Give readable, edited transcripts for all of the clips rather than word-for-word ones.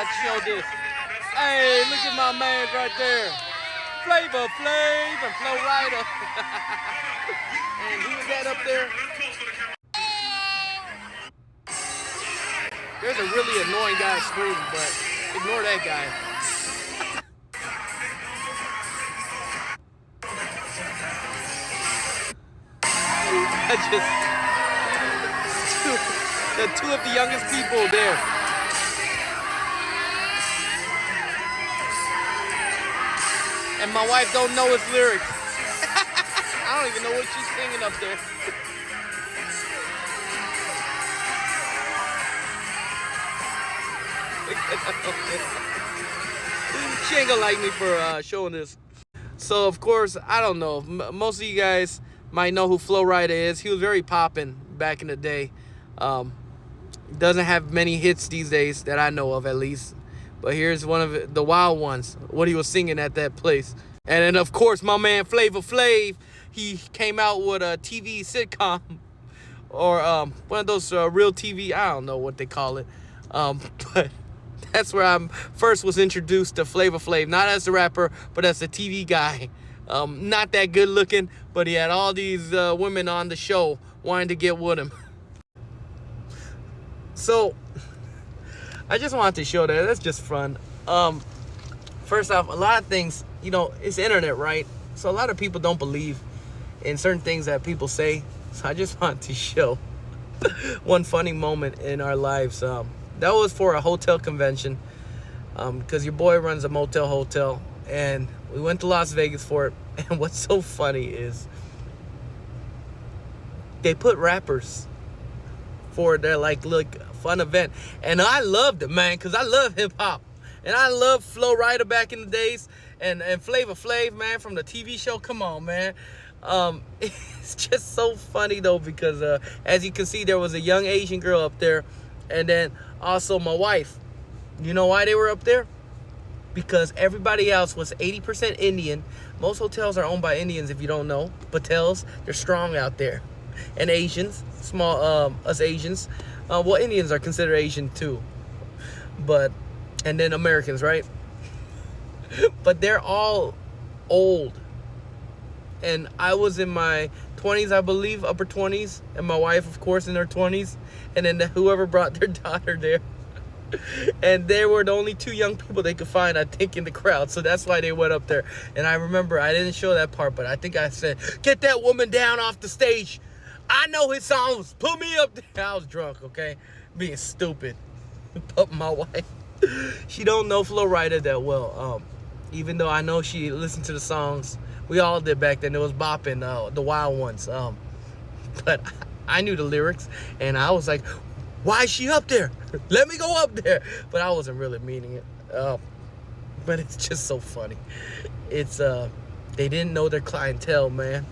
to show this. Hey, look at my man right there. Flavor Flav and Flow Rider. And who is that up there? There's a really annoying guy screaming, but ignore that guy. I just... the two of the youngest people there. And my wife don't know his lyrics. I don't even know what she's singing up there. She ain't gonna like me for showing this. So of course, I don't know. Most of you guys might know who Flow Rider is. He was very poppin' back in the day. Doesn't have many hits these days that I know of, at least. But here's one of the wild ones, what he was singing at that place. And then, of course, my man Flavor Flav, he came out with a TV sitcom or one of those real TV, I don't know what they call it. But that's where I first was introduced to Flavor Flav, not as a rapper, but as a TV guy. Not that good looking, but he had all these women on the show wanting to get with him. So I just wanted to show that. That's just fun. First off, a lot of things, you know, it's internet, right? So a lot of people don't believe in certain things that people say. So I just wanted to show one funny moment in our lives. That was for a hotel convention, because your boy runs a motel hotel, and we went to Las Vegas for it. And what's so funny is they put rappers for their like fun event, and I loved it, man, because I love hip-hop and I love Flow Rider back in the days, and Flavor Flav, man, from the TV show. Come on, man. It's just so funny though, because as you can see, there was a young Asian girl up there, and then also my wife. You know why they were up there? Because everybody else was 80% Indian. Most hotels are owned by Indians, if you don't know. Patels, they're strong out there. And Asians, us Asians. Well, Indians are considered Asian too. And then Americans, right? But they're all old. And I was in my 20s, I believe, upper 20s. And my wife, of course, in her 20s. And then whoever brought their daughter there. And they were the only two young people they could find, I think, in the crowd. So that's why they went up there. And I remember, I didn't show that part, but I think I said, "Get that woman down off the stage. I know his songs. Put me up there." I was drunk, okay? Being stupid. But my wife, she don't know Flow Rider that well. Even though I know she listened to the songs. We all did back then. It was bopping, the wild ones. But I knew the lyrics. And I was like, why is she up there? Let me go up there. But I wasn't really meaning it. But it's just so funny. It's they didn't know their clientele, man.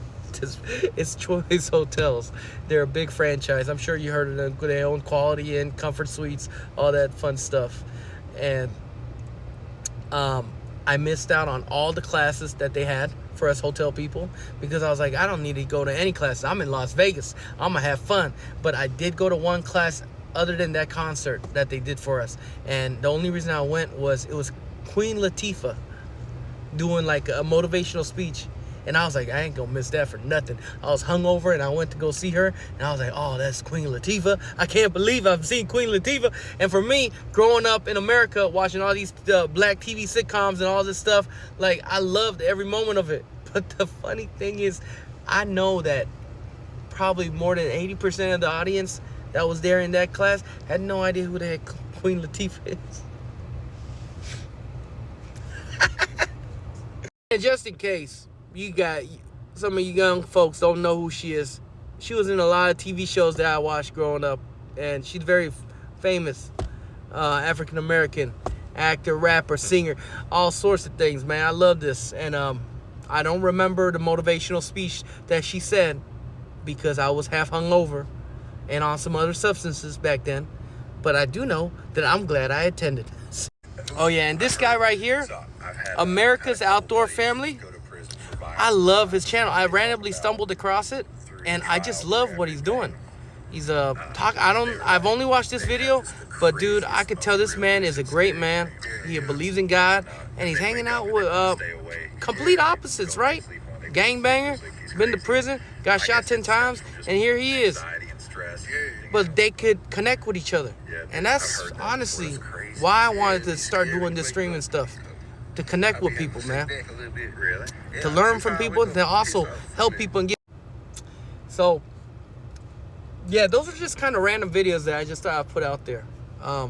It's Choice Hotels. They're a big franchise. I'm sure you heard of them. They own Quality Inn, Comfort Suites, all that fun stuff. And I missed out on all the classes that they had for us hotel people, because I was like, I don't need to go to any classes. I'm in Las Vegas. I'm gonna have fun. But I did go to one class other than that concert that they did for us. And the only reason I went was it was Queen Latifah doing like a motivational speech. And I was like, I ain't gonna miss that for nothing. I was hungover and I went to go see her. And I was like, oh, that's Queen Latifah. I can't believe I've seen Queen Latifah. And for me, growing up in America, watching all these black TV sitcoms and all this stuff, like, I loved every moment of it. But the funny thing is, I know that probably more than 80% of the audience that was there in that class had no idea who the heck Queen Latifah is. And just in case you got some of you young folks don't know who she is, she was in a lot of TV shows that I watched growing up, and she's very famous African American actor, rapper, singer, all sorts of things, man. I love this. And I don't remember the motivational speech that she said because I was half hungover and on some other substances back then, but I do know that I'm glad I attended. Oh yeah, and this guy right here, America's Outdoor Family, I love his channel. I randomly stumbled across it, and I just love what he's doing. He's I've only watched this video, but dude, I could tell this man is a great man. He believes in God, and he's hanging out with complete opposites, right? Gangbanger, been to prison, got shot 10 times, and here he is. But they could connect with each other. And that's honestly why I wanted to start doing this streaming stuff. To connect with people, man. To learn from people, and to also help people and get. So, yeah, those are just kind of random videos that I just thought I'd put out there. I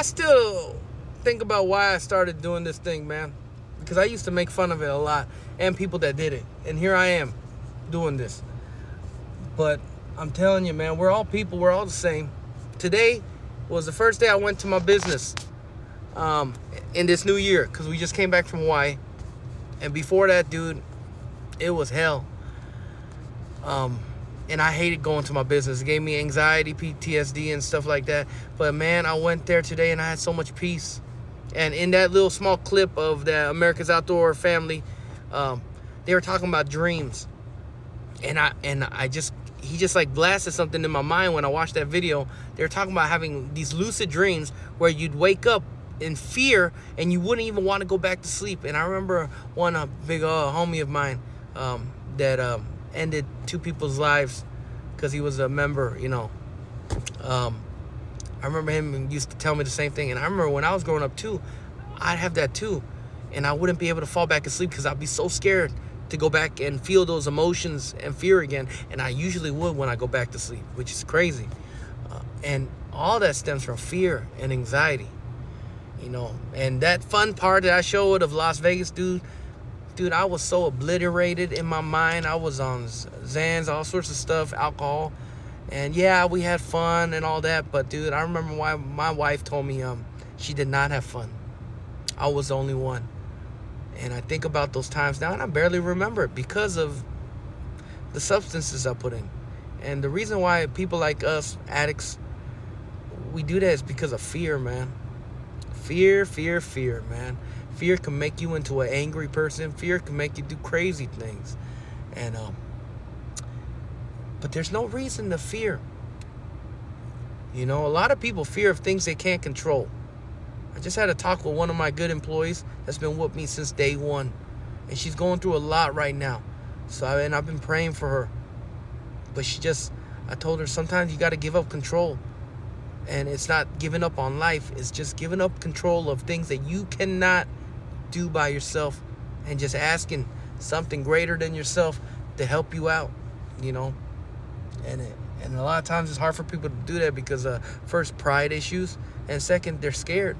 still think about why I started doing this thing, man. Because I used to make fun of it a lot. And people that did it. And here I am doing this. But I'm telling you, man, we're all people. We're all the same. Today was the first day I went to my business in this new year. Because we just came back from Hawaii. And before that, dude, it was hell. And I hated going to my business. It gave me anxiety, PTSD, and stuff like that. But, man, I went there today, and I had so much peace. And in that little small clip of the America's Outdoor family, they were talking about dreams. And he just like blasted something in my mind when I watched that video. They were talking about having these lucid dreams where you'd wake up in fear and you wouldn't even want to go back to sleep. And I remember one big homie of mine that ended 2 people's lives because he was a member, you know. I remember him used to tell me the same thing. And I remember when I was growing up too, I'd have that too. And I wouldn't be able to fall back asleep because I'd be so scared to go back and feel those emotions and fear again. And I usually would when I go back to sleep, which is crazy. And all that stems from fear and anxiety, you know. And that fun part that I showed of Las Vegas, dude, I was so obliterated in my mind. I was on Xans, all sorts of stuff, alcohol. And yeah, we had fun and all that. But, dude, I remember why my wife told me she did not have fun. I was the only one. And I think about those times now, and I barely remember it because of the substances I put in. And the reason why people like us, addicts, we do that is because of fear, man. Fear, man. Fear can make you into an angry person. Fear can make you do crazy things. And but there's no reason to fear. You know, a lot of people fear of things they can't control. I just had a talk with one of my good employees that's been with me since day one. And she's going through a lot right now. And I've been praying for her. But I told her sometimes you got to give up control. And it's not giving up on life. It's just giving up control of things that you cannot do by yourself. And just asking something greater than yourself to help you out, you know. And a lot of times it's hard for people to do that because first, pride issues. And second, they're scared.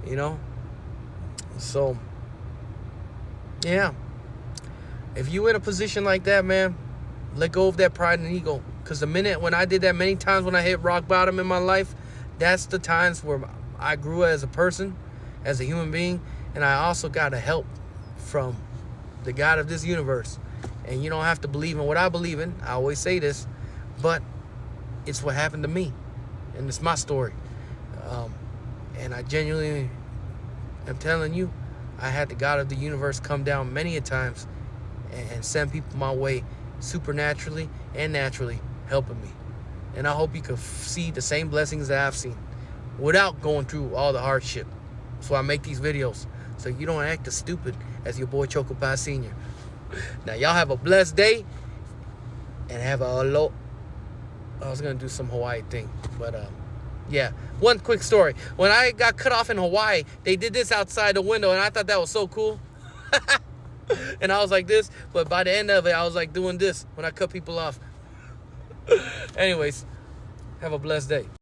You know, so yeah, if you in a position like that, man, let go of that pride and ego. Because the minute when I did that, many times when I hit rock bottom in my life, that's the times where I grew as a person, as a human being, and I also got help from the God of this universe. And you don't have to believe in what I believe in. I always say this, but it's what happened to me, and it's my story. And I genuinely am telling you, I had the God of the universe come down many a times and send people my way supernaturally and naturally helping me. And I hope you can see the same blessings that I've seen without going through all the hardship. So I make these videos so you don't act as stupid as your boy ChocopieSenior. Now y'all have a blessed day and have a aloha. I was going to do some Hawaii thing, but yeah, one quick story. When I got cut off in Hawaii, they did this outside the window, and I thought that was so cool. And I was like this, but by the end of it, I was like doing this when I cut people off. Anyways, have a blessed day.